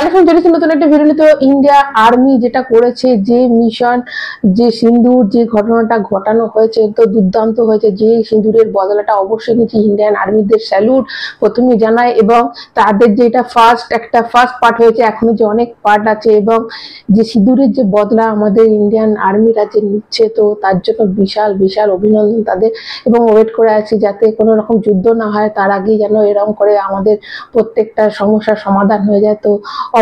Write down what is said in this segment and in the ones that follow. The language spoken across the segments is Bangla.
এখন চলেছে নতুন একটা ভিডিও। তো ইন্ডিয়া আর্মি যেটা করেছে, যে মিশন, যে সিঁদুর, যে ঘটনাটা ঘটানো হয়েছে, তো দুর্দান্ত হয়েছে। যে সিঁদুরের বদলাটা অবশ্যই নিচে ইন্ডিয়ান আর্মিদের স্যালুট প্রথমে জানায়, এবং তাদের যেটা ফার্স্ট পার্ট হয়েছে, এখনো যে অনেক পার্ট আছে, এবং যে সিঁদুরের যে বদলা আমাদের ইন্ডিয়ান আর্মিরা যে নিচ্ছে, তো তার জন্য বিশাল বিশাল অভিনন্দন তাদের। এবং ওয়েট করে আছি যাতে কোনো রকম যুদ্ধ না হয়, তার আগেই যেন এরকম করে আমাদের প্রত্যেকটা সমস্যার সমাধান হয়ে যায়। তো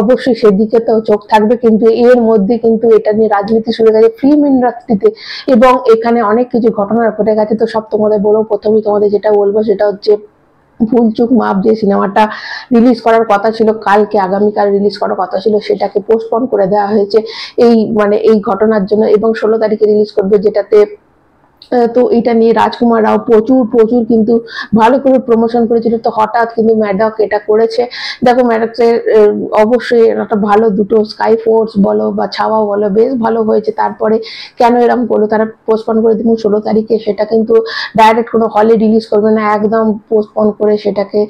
অবশ্যই সেদিকে তো চোখ থাকবে, কিন্তু এর মধ্যে কিন্তু এটা নিয়ে রাজনীতি শুরু হয়ে গেছে ফিল্ম ইন্ডাস্ট্রিতে, এবং এখানে অনেক কিছু ঘটনা ঘটে গেছে। তো সব তোমাদের বলবো, প্রথমেই তোমাদের যেটা বলবো সেটা হচ্ছে ভুল চুক মাপ, যে সিনেমাটা রিলিজ করার কথা ছিল কালকে, আগামীকাল রিলিজ করার কথা ছিল, সেটাকে পোস্টপন করে দেওয়া হয়েছে এই ঘটনার জন্য, এবং 16 তারিখে রিলিজ করবে, যেটাতে তো এটা নিয়ে রাজকুমার রাও প্রচুর কিন্তু ভালো করে প্রমোশন করেছিল। তো হঠাৎ কিন্তু ম্যাডক এটা করেছে। দেখো ম্যাডকের অবশ্যই একটা ভালো, দুটো স্কাই ফোর্স বলো বা ছাওয়া বলো, বেশ ভালো হয়েছে। তারপরে কেন এরকম করলো, তারা পোস্টপন করে দিব 16 তারিখে, সেটা কিন্তু ডাইরেক্ট কোনো হলে রিলিজ করবে না, একদম পোস্টপন করে সেটাকে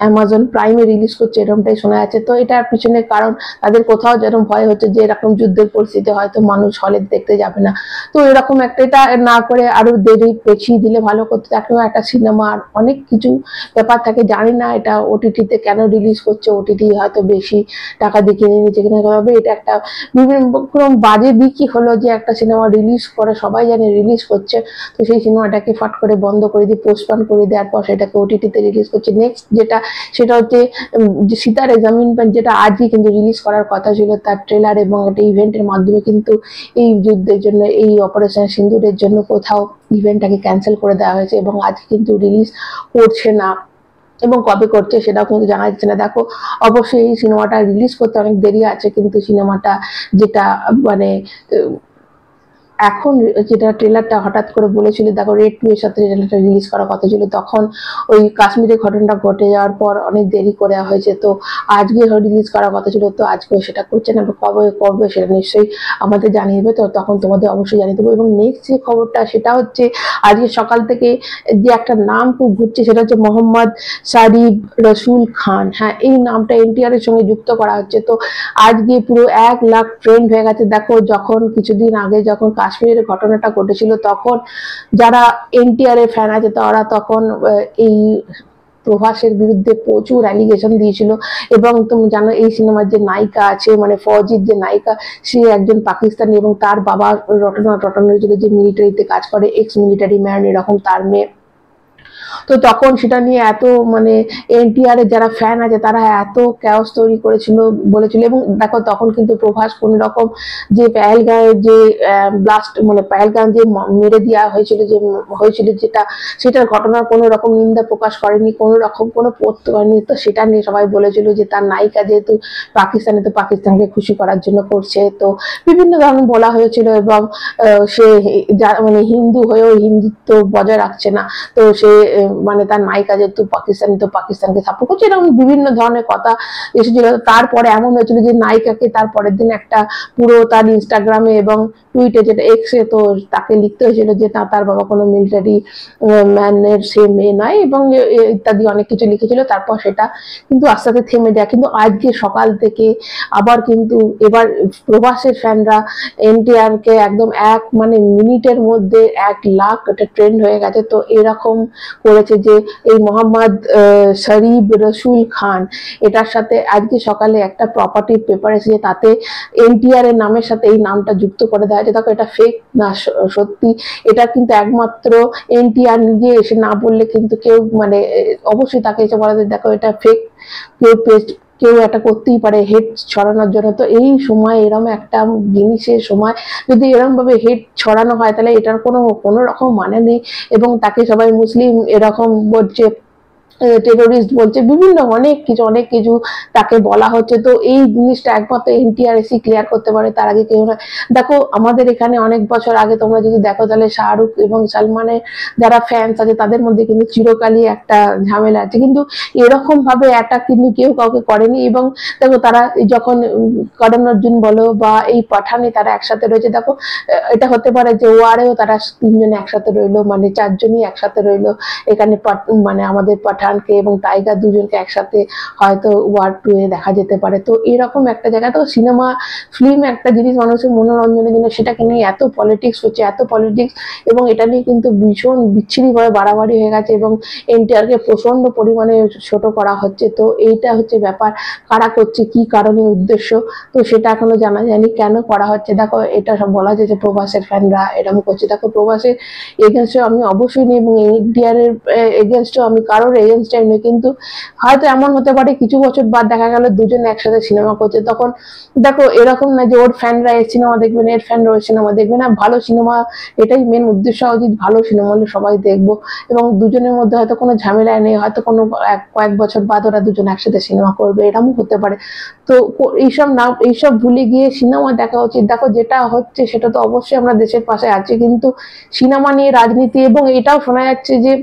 অ্যামাজন প্রাইমে রিলিজ করছে, এরকমটাই শোনা যাচ্ছে। তো এটার পিছনে কারণ তাদের কোথাও যেরকম ভয় হচ্ছে যে এরকম যুদ্ধের পরিস্থিতি হয়তো মানুষ হলে দেখতে যাবে না। তো এরকম একটা, এটা না করে আরো দেরি পেছিয়ে দিলে ভালো করতে। দেখো একটা সিনেমার অনেক কিছু ব্যাপার থাকে, জানি না এটা ওটিটিতে কেন রিলিজ করছে, ওটিটি হয়তো বেশি টাকা দিয়ে কিনে নিচ্ছে কিনা, তবে এটা একটা বিভিন্ন বাজে দিকই হলো যে একটা সিনেমা রিলিজ করে, সবাই জানে রিলিজ করছে, তো সেই সিনেমাটাকে ফাট করে বন্ধ করে দিয়ে পোস্টপন করে দেওয়ার পর সেটাকে ওটিটিতে রিলিজ করছে। নেক্সট সেটা হচ্ছে সিতারে জামিন পার, যেটা আজই কিন্তু রিলিজ করার কথা ছিল, তার ট্রেলার এবং একটা ইভেন্টের মাধ্যমে কিন্তু এই যুদ্ধের জন্য, এই অপারেশন সিঁদুরের জন্য কোথাও ইভেন্টটাকে ক্যান্সেল করে দেওয়া হয়েছে, এবং আজ কিন্তু রিলিজ করছে না, এবং কবে করছে সেটাও কিন্তু জানা যাচ্ছে না। দেখো অবশ্যই এই সিনেমাটা রিলিজ করতে অনেক দেরি আছে, কিন্তু সিনেমাটা যেটা মানে এখন যেটা ট্রেলারটা হঠাৎ করে বলেছিল, দেখো রেড 2 এর সাথে ট্রেলারটা রিলিজ করার কথা ছিল, তখন ওই কাশ্মীরের ঘটনাটা ঘটে যাওয়ার পর অনেক দেরি করে হয়েছে। তো আজকে রিলিজ করার কথা ছিল, তো আজকে সেটা করছে না, কবে করবে সেটা নিশ্চয়ই আমাদের জানিয়ে দেবে, তো তখন তোমাদের অবশ্যই জানিয়ে দেবো। এবং নেক্সট যে খবরটা সেটা হচ্ছে আজকে সকাল থেকে যে একটা নাম খুব ঘুরছে, সেটা হচ্ছে মোহাম্মদ সারিব রসুল খান। হ্যাঁ, এই নামটা এনটিআর এর সঙ্গে যুক্ত করা হচ্ছে। তো আজকে পুরো 1 লাখ ট্রেন্ড হয়ে গেছে। দেখো যখন কিছুদিন আগে যখন কাশ্মীরের ঘটনাটা ঘটেছিল, তখন যারা এনটিআর এর ফ্যান আছে তারা তখন এই প্রভাসের বিরুদ্ধে প্রচুর অ্যালিগেশন দিয়েছিল, এবং তুমি জানো এই সিনেমার যে নায়িকা আছে, মানে ফৌজির যে নায়িকা, সে একজন পাকিস্তানি, এবং তার বাবা রটনা হয়েছিল যে মিলিটারিতে কাজ করে, এক্স মিলিটারি ম্যান, এরকম তার মেয়ে। তো তখন সেটা নিয়ে এত মানে এনটিআর এর যারা ফ্যান আছে তারা এত ক্যাওস তৈরি করেছিল বলেছিল। এবং দেখো তখন কিন্তু প্রভাস কোন রকম যে পেহেলগাঁওয়ের যে ব্লাস্ট, মানে পেহেলগাঁও যে মেরে দেওয়া হয়েছিল যেটা, সেটার ঘটনার কোনো রকম নিন্দা প্রকাশ করেনি, কোনো রকম কোনো পোস্ট করেনি। তো সেটা নিয়ে সবাই বলেছিল যে তার নায়িকা যেহেতু পাকিস্তানে, তো পাকিস্তানকে খুশি করার জন্য করছে, তো বিভিন্ন ধরনের বলা হয়েছিল। এবং সে মানে হিন্দু হয়েও হিন্দুত্ব বজায় রাখছে না, তো সে মানে তার নায়িকা যেহেতু পাকিস্তানি, তো পাকিস্তানকে সাপোর্ট করছে, এরকম বিভিন্ন ধরনের কথা এসেছিল। তারপরে এমন হয়েছিল যে নায়িকাকে তার পরের দিন একটা পুরো তার ইনস্টাগ্রামে এবং টুইটে, যেটা এক্সে, তো তাকে লিখতে হয়েছিল যে তার বাবা কোনো মিলিটারি ম্যানের সে মেয়ে নয়, এবং ইত্যাদি অনেক কিছু লিখেছিল। তারপর সেটা কিন্তু আস্তে আস্তে থেমে যায়, কিন্তু আজকে সকাল থেকে আবার কিন্তু এবার প্রভাসের ফ্যানরা এনটিআর কে একদম মানে মিনিটের মধ্যে 1 লাখ এটা ট্রেন্ড হয়ে গেছে। তো এরকম করেছে যে এই মোহাম্মদ শরীফ রসুল খান, এটার সাথে আজকে সকালে একটা প্রপার্টি পেপার এসেছে, তাতে এনটিআর এর নামের সাথে এই নামটা যুক্ত করে দেওয়া হয়েছে। দেখো এটা ফেক না সত্যি, এটা কিন্তু একমাত্র এনটিআর নিজে এসে না বললে কিন্তু কেউ, মানে অবশ্যই তাকে এসে বলা যায় দেখো এটা ফেক, কেউ এটা করতেই পারে হেড ছড়ানোর জন্য। তো এই সময় এরকম একটা জিনিসের সময় যদি এরকম ভাবে হেড ছড়ানো হয়, তাহলে এটার কোনো রকম মানে নেই। এবং তাকে সবাই মুসলিম এরকম বলছে, টেরোরিস্ট বলছে, বিভিন্ন অনেক কিছু তাকে বলা হচ্ছে। তো এই জিনিসটা একমাত্র এনটিআরসি ক্লিয়ার করতে পারে, তার আগে কেউ না। দেখো আমাদের এখানে অনেক বছর আগে তোমরা যদি দেখো, তাহলে শাহরুখ এবং সালমানের যারা ফ্যান্স আছে তাদের মধ্যে কিন্তু চিরকালই একটা ঝামেলা আছে, কিন্তু এরকম ভাবে অ্যাটাক কিন্তু কেউ কাউকে করেনি। এবং দেখো তারা যখন করণ অর্জুন বলো বা এই পাঠানে তারা একসাথে রয়েছে, দেখো এটা হতে পারে যে ওয়ারেও তারা 3 জন একসাথে রইলো, মানে 4 জনই একসাথে রইলো এখানে, মানে আমাদের পাঠান পাঠানকে এবং টাইগার দুজনকে একসাথে হয়তো ওয়ার 2 এ দেখা যেতে পারে। তো এরকম একটা জায়গা, তো সিনেমা ফিল্ম একটা জিনিস মানুষের মনোরঞ্জনের জন্য, সেটাকে নিয়ে এত পলিটিক্স হচ্ছে, এত পলিটিক্স, এবং এটা নিয়ে কিন্তু ভীষণ বিচ্ছিরিভাবে বাড়াবাড়ি হয়ে গেছে এবং এনটিআরকে প্রচন্ড পরিমাণে ছোট করা হচ্ছে। তো এইটা হচ্ছে ব্যাপার, কারা করছে, কি কারণে, উদ্দেশ্য, তো সেটা এখনো জানা যায়নি কেন করা হচ্ছে। দেখো এটা সব বলা যায় যে প্রভাসের ফ্যানরা এরকম করছে। দেখো প্রভাসের এগেনস্টে আমি অবশ্যই নেই এবং ইন্ডিয়ার এগেনস্টও আমি কারোর এগেনস্টে নেই, কিন্তু হয়তো এমন হতে পারে কিছু বছর বাদ দেখা গেল দুজন একসাথে সিনেমা করছে, তখন দেখো এরকম না যে ওর ফ্যানরা এই সিনেমা দেখবে না, এর ফ্যানরা ওই সিনেমা দেখবে না। ভালো সিনেমা, এটাই মেন উদ্দেশ্য উচিত, ভালো সিনেমা হলে সবাই দেখবো এবং দুজনের মধ্যে হয়তো কোনো ঝামেলা নেই, হয়তো কোনো কয়েক বছর বাদ ওরা দুজন একসাথে সিনেমা করবে, এরকমও হতে পারে। তো এইসব না, এইসব ভুলে গিয়ে সিনেমা দেখা উচিত। দেখো যেটা হচ্ছে সেটা তো অবশ্যই আমরা দেশের পাশে আছি, কিন্তু সিনেমা নিয়ে রাজনীতি, এবং এটাও শোনা যাচ্ছে যে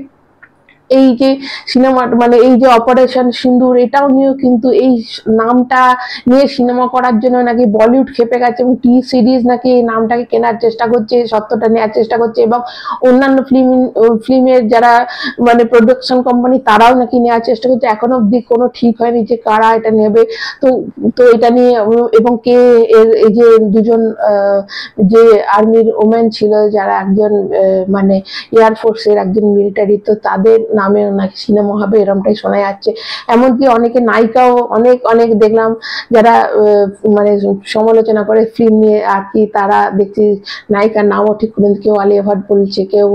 এই যে সিনেমা মানে এই যে অপারেশন সিন্দুর, এটাও নিয়েও কিন্তু এই নামটা নিয়ে সিনেমা করার জন্য নাকি বলিউড খেপে গেছে এবং টি সিরিজ নাকি এই নামটাকে কেনার চেষ্টা করছে, সত্যটা নেওয়ার চেষ্টা করছে, এবং অন্যান্য ফিল্মের যারা মানে প্রোডাকশন কোম্পানি তারাও নাকি নেওয়ার চেষ্টা করছে। এখনো অব্দি কোনো ঠিক হয়নি যে কারা এটা নেবে। তো তো এটা নিয়ে এবং কে এই যে দুজন যে আর্মির ওমেন ছিল, যারা একজন মানে এয়ারফোর্সের একজন মিলিটারি, তো তাদের নামেও নাকি সিনেমা হবে এরকমটাই শোনা যাচ্ছে। এমনকি অনেকে নায়িকাও অনেক অনেক দেখলাম যারা মানে সমালোচনা করে ফিল্ম নিয়ে আর কি, তারা দেখছি নায়িকার নামও ঠিক করে, কেউ আলিয়া ভাট বলছে, কেউ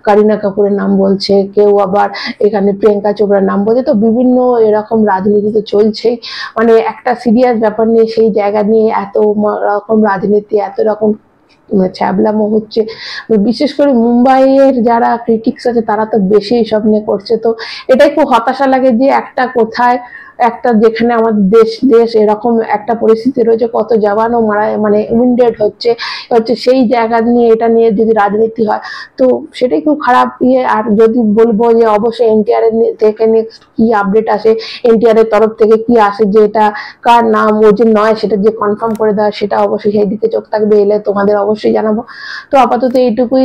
কারিনা কাপুরের নাম বলছে, কেউ আবার এখানে প্রিয়াঙ্কা চোপড়ার নাম বলছে। তো বিভিন্ন এরকম রাজনীতি তো চলছেই, মানে একটা সিরিয়াস ব্যাপার নিয়ে সেই জায়গা নিয়ে এত রকম রাজনীতি, এত রকম ছ্যাবলামো হচ্ছে। বিশেষ করে মুম্বাইয়ের যারা ক্রিটিক্স আছে তারা তো বেশি এইসব নিয়ে করছে। তো এটাই খুব হতাশা লাগে যে একটা কোথায় একটা যেখানে আমাদের দেশ এরকম একটা পরিস্থিতি রয়েছে, কত জওয়ানও মারা মানে উইন্ডেড হচ্ছে সেই জায়গা নিয়ে, এটা নিয়ে যদি রাজনীতি হয় তো সেটাই খুব খারাপ ইয়ে। আর যদি বলবো যে অবশ্যই এনটিআর এর থেকে নেক্সট কি আপডেট আসে, এনটিআর এর তরফ থেকে কি আসে, যে এটা কার নাম, ও যে নয় সেটা যে কনফার্ম করে দেওয়া, সেটা অবশ্যই সেই দিকে চোখ থাকবে, এলে তোমাদের অবশ্যই জানাবো। তো আপাতত এইটুকুই।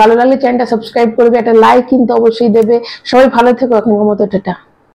ভালো লাগলে চ্যানেলটা সাবস্ক্রাইব করবে, একটা লাইক কিন্তু অবশ্যই দেবে। সবাই ভালো থেকো, এখনকার মতো টাটা।